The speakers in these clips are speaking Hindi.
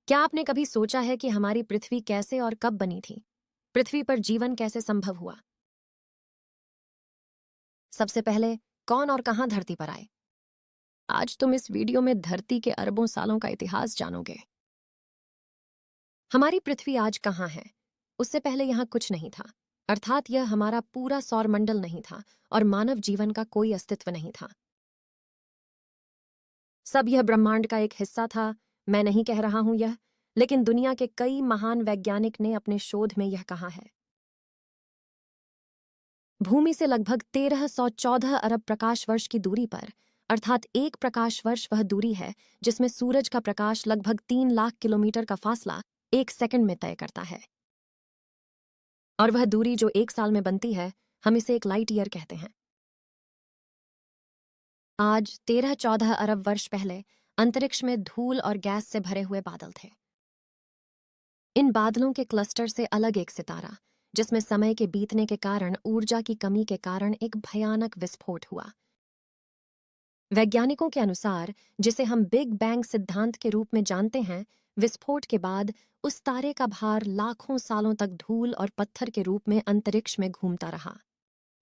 क्या आपने कभी सोचा है कि हमारी पृथ्वी कैसे और कब बनी थी? पृथ्वी पर जीवन कैसे संभव हुआ? सबसे पहले कौन और कहां धरती पर आए? आज तुम इस वीडियो में धरती के अरबों सालों का इतिहास जानोगे। हमारी पृथ्वी आज कहां है? उससे पहले यहां कुछ नहीं था। अर्थात यह हमारा पूरा सौरमंडल नहीं था और मानव जीवन का कोई अस्तित्व नहीं था। सब यह ब्रह्मांड का एक हिस्सा था। मैं नहीं कह रहा हूं यह, लेकिन दुनिया के कई महान वैज्ञानिक ने अपने शोध में यह कहा है। भूमि से लगभग 1314 अरब प्रकाश वर्ष की दूरी पर, अर्थात एक प्रकाश वर्ष वह दूरी है जिसमें सूरज का प्रकाश लगभग 3 लाख किलोमीटर का फासला एक सेकंड में तय करता है। और वह दूरी जो एक साल में बनती है, हम इसे एक लाइट ईयर कहते हैं। आज 1314 अरब वर्ष पहले अंतरिक्ष में धूल और गैस से भरे हुए बादल थे। इन बादलों के क्लस्टर से अलग एक सितारा, जिसमें समय के बीतने के कारण ऊर्जा की कमी के कारण एक भयानक विस्फोट हुआ। वैज्ञानिकों के अनुसार, जिसे हम बिग बैंग सिद्धांत के रूप में जानते हैं, विस्फोट के बाद उस तारे का भार लाखों सालों तक धूल और पत्थर के रूप में अंतरिक्ष में घूमता रहा।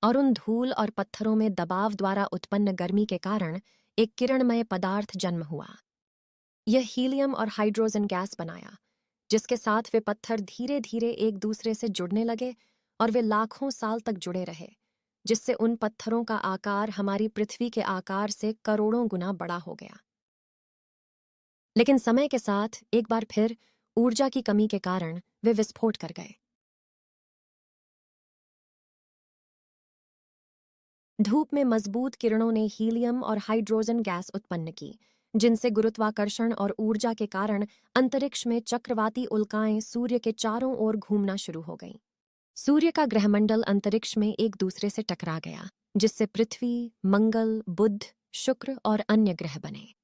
और उन धूल और पत्थरों में दबाव द्वारा उत्पन्न गर्मी के कारण एक किरणमय पदार्थ जन्म हुआ। यह हीलियम और हाइड्रोजन गैस बनाया, जिसके साथ वे पत्थर धीरे धीरे एक दूसरे से जुड़ने लगे और वे लाखों साल तक जुड़े रहे, जिससे उन पत्थरों का आकार हमारी पृथ्वी के आकार से करोड़ों गुना बड़ा हो गया। लेकिन समय के साथ एक बार फिर ऊर्जा की कमी के कारण वे विस्फोट कर गए। धूप में मजबूत किरणों ने हीलियम और हाइड्रोजन गैस उत्पन्न की, जिनसे गुरुत्वाकर्षण और ऊर्जा के कारण अंतरिक्ष में चक्रवाती उल्काएं सूर्य के चारों ओर घूमना शुरू हो गईं। सूर्य का ग्रहमंडल अंतरिक्ष में एक दूसरे से टकरा गया, जिससे पृथ्वी, मंगल, बुध, शुक्र और अन्य ग्रह बने।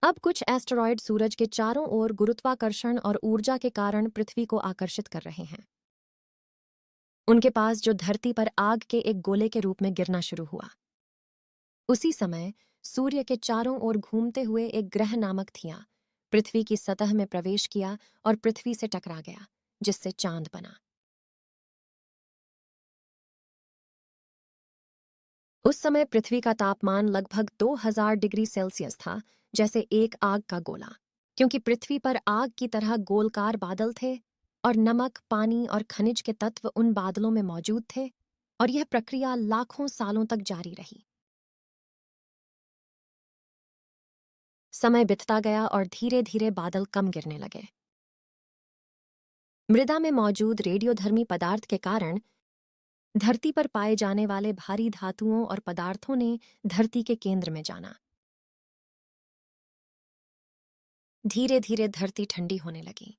अब कुछ एस्टेरॉयड सूरज के चारों ओर गुरुत्वाकर्षण और ऊर्जा के कारण पृथ्वी को आकर्षित कर रहे हैं। उनके पास जो धरती पर आग के एक गोले के रूप में गिरना शुरू हुआ। उसी समय सूर्य के चारों ओर घूमते हुए एक ग्रह नामक थिया पृथ्वी की सतह में प्रवेश किया और पृथ्वी से टकरा गया, जिससे चांद बना। उस समय पृथ्वी का तापमान लगभग 2000 डिग्री सेल्सियस था, जैसे एक आग का गोला, क्योंकि पृथ्वी पर आग की तरह गोलकार बादल थे और नमक, पानी और खनिज के तत्व उन बादलों में मौजूद थे, और यह प्रक्रिया लाखों सालों तक जारी रही। समय बीतता गया और धीरे धीरे बादल कम गिरने लगे। मृदा में मौजूद रेडियोधर्मी पदार्थ के कारण धरती पर पाए जाने वाले भारी धातुओं और पदार्थों ने धरती के केंद्र में जाना। धीरे धीरे धरती ठंडी होने लगी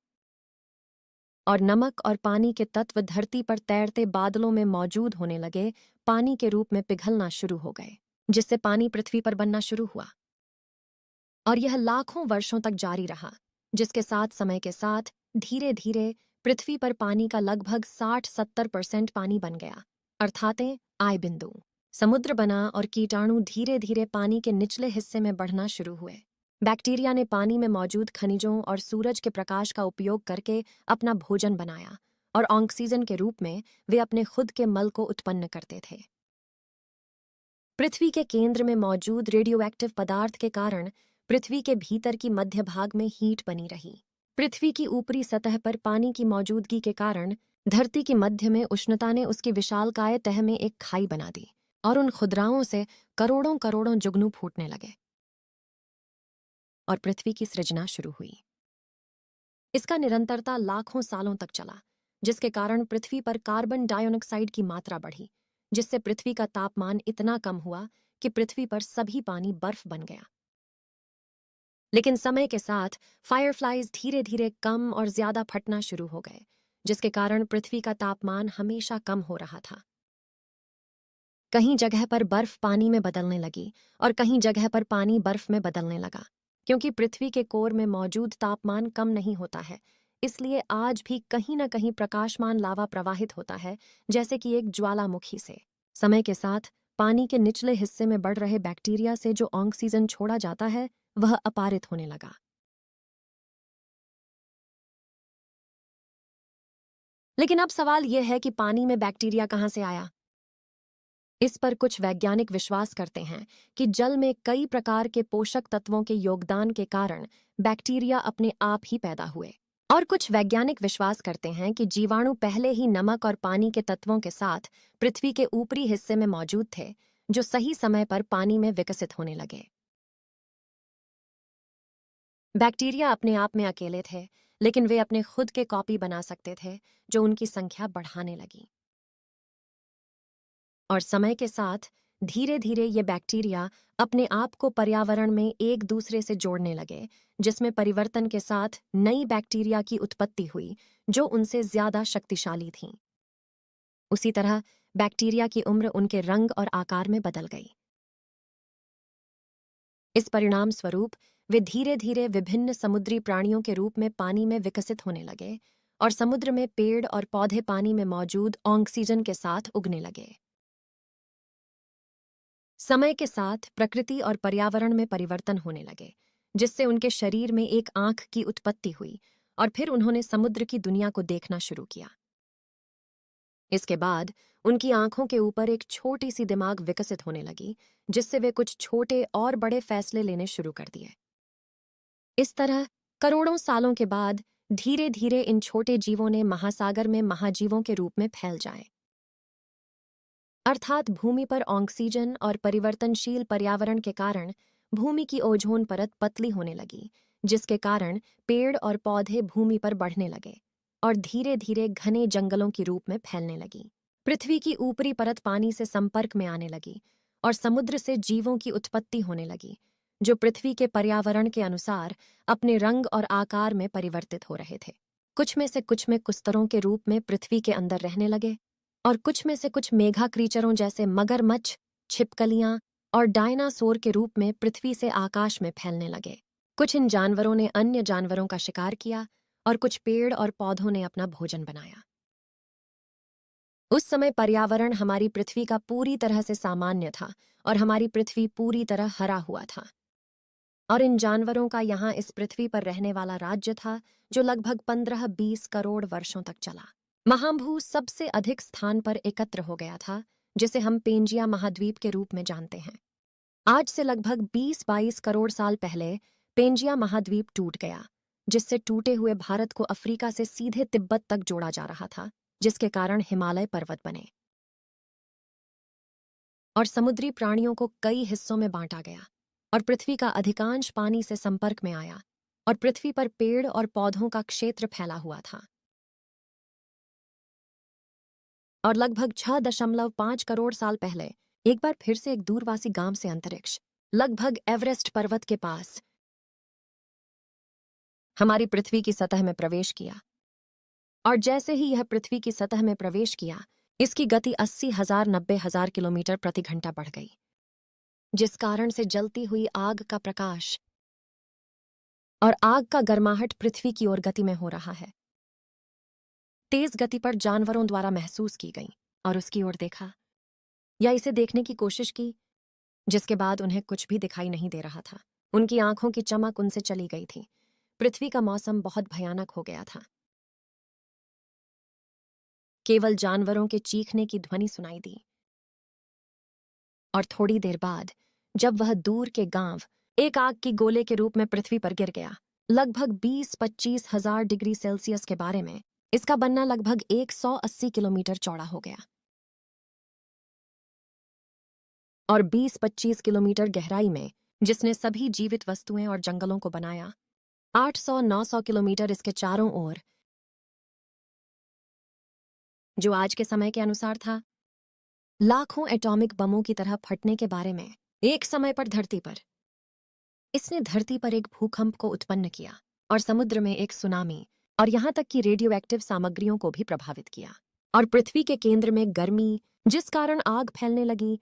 और नमक और पानी के तत्व धरती पर तैरते बादलों में मौजूद होने लगे, पानी के रूप में पिघलना शुरू हो गए, जिससे पानी पृथ्वी पर बनना शुरू हुआ। और यह लाखों वर्षों तक जारी रहा, जिसके साथ समय के साथ धीरे धीरे पृथ्वी पर पानी का लगभग 60-70% पानी बन गया, अर्थात आय बिंदु। समुद्र बना और कीटाणु धीरे धीरे पानी के निचले हिस्से में बढ़ना शुरू हुए। बैक्टीरिया ने पानी में मौजूद खनिजों और सूरज के प्रकाश का उपयोग करके अपना भोजन बनाया, और ऑक्सीजन के रूप में वे अपने खुद के मल को उत्पन्न करते थे। पृथ्वी के केंद्र में मौजूद रेडियोएक्टिव पदार्थ के कारण पृथ्वी के भीतर की मध्य भाग में हीट बनी रही। पृथ्वी की ऊपरी सतह पर पानी की मौजूदगी के कारण धरती की मध्य में उष्णता ने उसकी विशालकाय तह में एक खाई बना दी, और उन खुदराओं से करोड़ों करोड़ों जुगनू फूटने लगे और पृथ्वी की सृजना शुरू हुई। इसका निरंतरता लाखों सालों तक चला, जिसके कारण पृथ्वी पर कार्बन डाइऑक्साइड की मात्रा बढ़ी, जिससे पृथ्वी का तापमान इतना कम हुआ कि पृथ्वी पर सभी पानी बर्फ बन गया। लेकिन समय के साथ फायरफ्लाइज धीरे धीरे कम और ज्यादा फटना शुरू हो गए, जिसके कारण पृथ्वी का तापमान हमेशा कम हो रहा था। कहीं जगह पर बर्फ पानी में बदलने लगी और कहीं जगह पर पानी बर्फ में बदलने लगा। क्योंकि पृथ्वी के कोर में मौजूद तापमान कम नहीं होता है, इसलिए आज भी कहीं न कहीं प्रकाशमान लावा प्रवाहित होता है, जैसे कि एक ज्वालामुखी से। समय के साथ पानी के निचले हिस्से में बढ़ रहे बैक्टीरिया से जो ऑक्सीजन छोड़ा जाता है, वह अपारित होने लगा। लेकिन अब सवाल यह है कि पानी में बैक्टीरिया कहाँ से आया? इस पर कुछ वैज्ञानिक विश्वास करते हैं कि जल में कई प्रकार के पोषक तत्वों के योगदान के कारण बैक्टीरिया अपने आप ही पैदा हुए। और कुछ वैज्ञानिक विश्वास करते हैं कि जीवाणु पहले ही नमक और पानी के तत्वों के साथ पृथ्वी के ऊपरी हिस्से में मौजूद थे, जो सही समय पर पानी में विकसित होने लगे। बैक्टीरिया अपने आप में अकेले थे, लेकिन वे अपने खुद के कॉपी बना सकते थे, जो उनकी संख्या बढ़ाने लगी। और समय के साथ धीरे धीरे ये बैक्टीरिया अपने आप को पर्यावरण में एक दूसरे से जोड़ने लगे, जिसमें परिवर्तन के साथ नई बैक्टीरिया की उत्पत्ति हुई, जो उनसे ज्यादा शक्तिशाली थीं। उसी तरह बैक्टीरिया की उम्र उनके रंग और आकार में बदल गई। इस परिणाम स्वरूप वे धीरे धीरे विभिन्न समुद्री प्राणियों के रूप में पानी में विकसित होने लगे, और समुद्र में पेड़ और पौधे पानी में मौजूद ऑक्सीजन के साथ उगने लगे। समय के साथ प्रकृति और पर्यावरण में परिवर्तन होने लगे, जिससे उनके शरीर में एक आंख की उत्पत्ति हुई, और फिर उन्होंने समुद्र की दुनिया को देखना शुरू किया। इसके बाद उनकी आंखों के ऊपर एक छोटी सी दिमाग विकसित होने लगी, जिससे वे कुछ छोटे और बड़े फैसले लेने शुरू कर दिए। इस तरह करोड़ों सालों के बाद धीरे धीरे इन छोटे जीवों ने महासागर में महाजीवों के रूप में फैल जाए। अर्थात भूमि पर ऑक्सीजन और परिवर्तनशील पर्यावरण के कारण भूमि की ओजोन परत पतली होने लगी, जिसके कारण पेड़ और पौधे भूमि पर बढ़ने लगे और धीरे धीरे घने जंगलों के रूप में फैलने लगी। पृथ्वी की ऊपरी परत पानी से संपर्क में आने लगी और समुद्र से जीवों की उत्पत्ति होने लगी, जो पृथ्वी के पर्यावरण के अनुसार अपने रंग और आकार में परिवर्तित हो रहे थे। कुछ में से कुछ में कुस्तरों के रूप में पृथ्वी के अंदर रहने लगे, और कुछ में से कुछ मेघा क्रीचरों जैसे मगरमच्छ, छिपकलियां और डायनासोर के रूप में पृथ्वी से आकाश में फैलने लगे। कुछ इन जानवरों ने अन्य जानवरों का शिकार किया, और कुछ पेड़ और पौधों ने अपना भोजन बनाया। उस समय पर्यावरण हमारी पृथ्वी का पूरी तरह से सामान्य था, और हमारी पृथ्वी पूरी तरह हरा हुआ था। और इन जानवरों का यहाँ इस पृथ्वी पर रहने वाला राज्य था, जो लगभग 15-20 करोड़ वर्षों तक चला। महाभू सबसे अधिक स्थान पर एकत्र हो गया था, जिसे हम पेंजिया महाद्वीप के रूप में जानते हैं। आज से लगभग 20-22 करोड़ साल पहले पेंजिया महाद्वीप टूट गया, जिससे टूटे हुए भारत को अफ्रीका से सीधे तिब्बत तक जोड़ा जा रहा था, जिसके कारण हिमालय पर्वत बने। और समुद्री प्राणियों को कई हिस्सों में बांटा गया, और पृथ्वी का अधिकांश पानी से संपर्क में आया, और पृथ्वी पर पेड़ और पौधों का क्षेत्र फैला हुआ था। और लगभग 6.5 करोड़ साल पहले एक बार फिर से एक दूरवासी गांव से अंतरिक्ष, लगभग एवरेस्ट पर्वत के पास, हमारी पृथ्वी की सतह में प्रवेश किया। और जैसे ही यह पृथ्वी की सतह में प्रवेश किया, इसकी गति 80,000-90,000 किलोमीटर प्रति घंटा बढ़ गई, जिस कारण से जलती हुई आग का प्रकाश और आग का गर्माहट पृथ्वी की ओर गति में हो रहा है। तेज गति पर जानवरों द्वारा महसूस की गई, और उसकी ओर देखा या इसे देखने की कोशिश की, जिसके बाद उन्हें कुछ भी दिखाई नहीं दे रहा था। उनकी आंखों की चमक उनसे चली गई थी। पृथ्वी का मौसम बहुत भयानक हो गया था। केवल जानवरों के चीखने की ध्वनि सुनाई दी। और थोड़ी देर बाद जब वह दूर के गांव एक आग की गोले के रूप में पृथ्वी पर गिर गया, लगभग 20-25 हजार डिग्री सेल्सियस के बारे में, इसका बनना लगभग 180 किलोमीटर चौड़ा हो गया और 20-25 किलोमीटर गहराई में, जिसने सभी जीवित वस्तुएं और जंगलों को बनाया। 800-900 किलोमीटर इसके चारों ओर, जो आज के समय के अनुसार था लाखों एटॉमिक बमों की तरह फटने के बारे में। एक समय पर धरती पर इसने धरती पर एक भूकंप को उत्पन्न किया, और समुद्र में एक सुनामी, और यहां तक कि रेडियो एक्टिव सामग्रियों को भी प्रभावित किया। और पृथ्वी के केंद्र में गर्मी, जिस कारण आग फैलने लगी।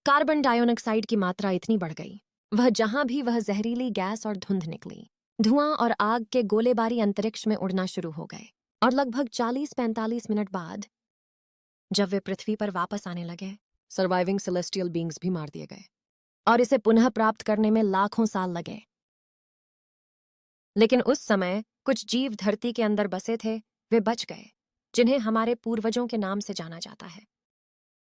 कार्बन डाइऑक्साइड की मात्रा इतनी बढ़ गई, वह जहां भी वह जहरीली गैस और धुंध निकली, धुआं और आग के गोलेबारी अंतरिक्ष में उड़ना शुरू हो गए। और लगभग 40-45 मिनट बाद जब वे पृथ्वी पर वापस आने लगे, सर्वाइविंग सेलेस्टियल बींग्स भी मार दिए गए। और इसे पुनः प्राप्त करने में लाखों साल लगे। लेकिन उस समय कुछ जीव धरती के अंदर बसे थे, वे बच गए, जिन्हें हमारे पूर्वजों के नाम से जाना जाता है।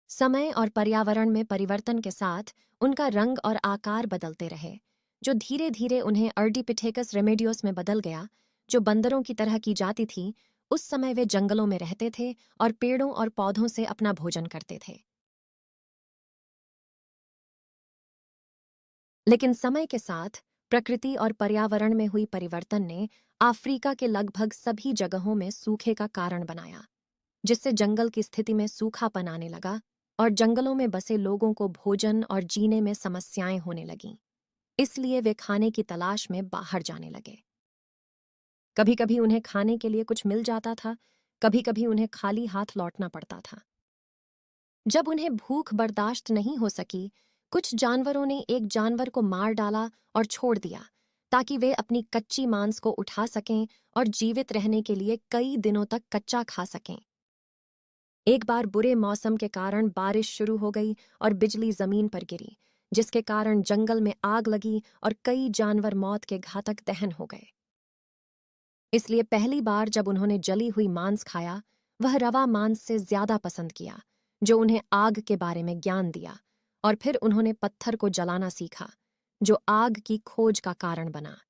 समय और पर्यावरण में परिवर्तन के साथ उनका रंग और आकार बदलते रहे, जो धीरे धीरे उन्हें अर्डिपिथेकस रेमेडियोस में बदल गया, जो बंदरों की तरह की जाती थी। उस समय वे जंगलों में रहते थे और पेड़ों और पौधों से अपना भोजन करते थे। लेकिन समय के साथ प्रकृति और पर्यावरण में हुई परिवर्तन ने अफ्रीका के लगभग सभी जगहों में सूखे का कारण बनाया, जिससे जंगल की स्थिति में सूखापन आने लगा और जंगलों में बसे लोगों को भोजन और जीने में समस्याएं होने लगीं। इसलिए वे खाने की तलाश में बाहर जाने लगे। कभी कभी उन्हें खाने के लिए कुछ मिल जाता था, कभी कभी उन्हें खाली हाथ लौटना पड़ता था। जब उन्हें भूख बर्दाश्त नहीं हो सकी, कुछ जानवरों ने एक जानवर को मार डाला और छोड़ दिया, ताकि वे अपनी कच्ची मांस को उठा सकें और जीवित रहने के लिए कई दिनों तक कच्चा खा सकें। एक बार बुरे मौसम के कारण बारिश शुरू हो गई और बिजली जमीन पर गिरी, जिसके कारण जंगल में आग लगी और कई जानवर मौत के घातक दहन हो गए। इसलिए पहली बार जब उन्होंने जली हुई मांस खाया, वह रवा मांस से ज्यादा पसंद किया, जो उन्हें आग के बारे में ज्ञान दिया। और फिर उन्होंने पत्थर को जलाना सीखा, जो आग की खोज का कारण बना।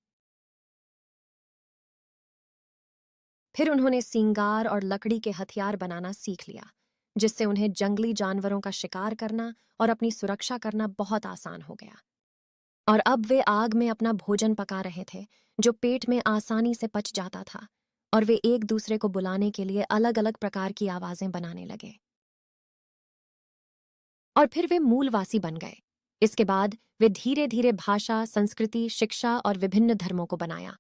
फिर उन्होंने सींगार और लकड़ी के हथियार बनाना सीख लिया, जिससे उन्हें जंगली जानवरों का शिकार करना और अपनी सुरक्षा करना बहुत आसान हो गया। और अब वे आग में अपना भोजन पका रहे थे, जो पेट में आसानी से पच जाता था। और वे एक दूसरे को बुलाने के लिए अलग अलग प्रकार की आवाजें बनाने लगे। और फिर वे मूलवासी बन गए। इसके बाद वे धीरे धीरे भाषा, संस्कृति, शिक्षा और विभिन्न धर्मों को बनाया।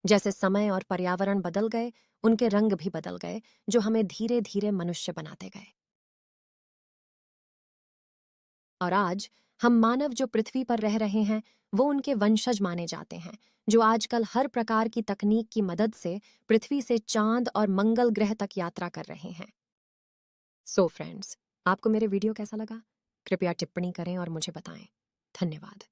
जैसे समय और पर्यावरण बदल गए, उनके रंग भी बदल गए, जो हमें धीरे धीरे मनुष्य बनाते गए। और आज हम मानव जो पृथ्वी पर रह रहे हैं, वो उनके वंशज माने जाते हैं, जो आजकल हर प्रकार की तकनीक की मदद से पृथ्वी से चांद और मंगल ग्रह तक यात्रा कर रहे हैं। सो फ्रेंड्स, आपको मेरे वीडियो कैसा लगा? कृपया टिप्पणी करें और मुझे बताएं। धन्यवाद।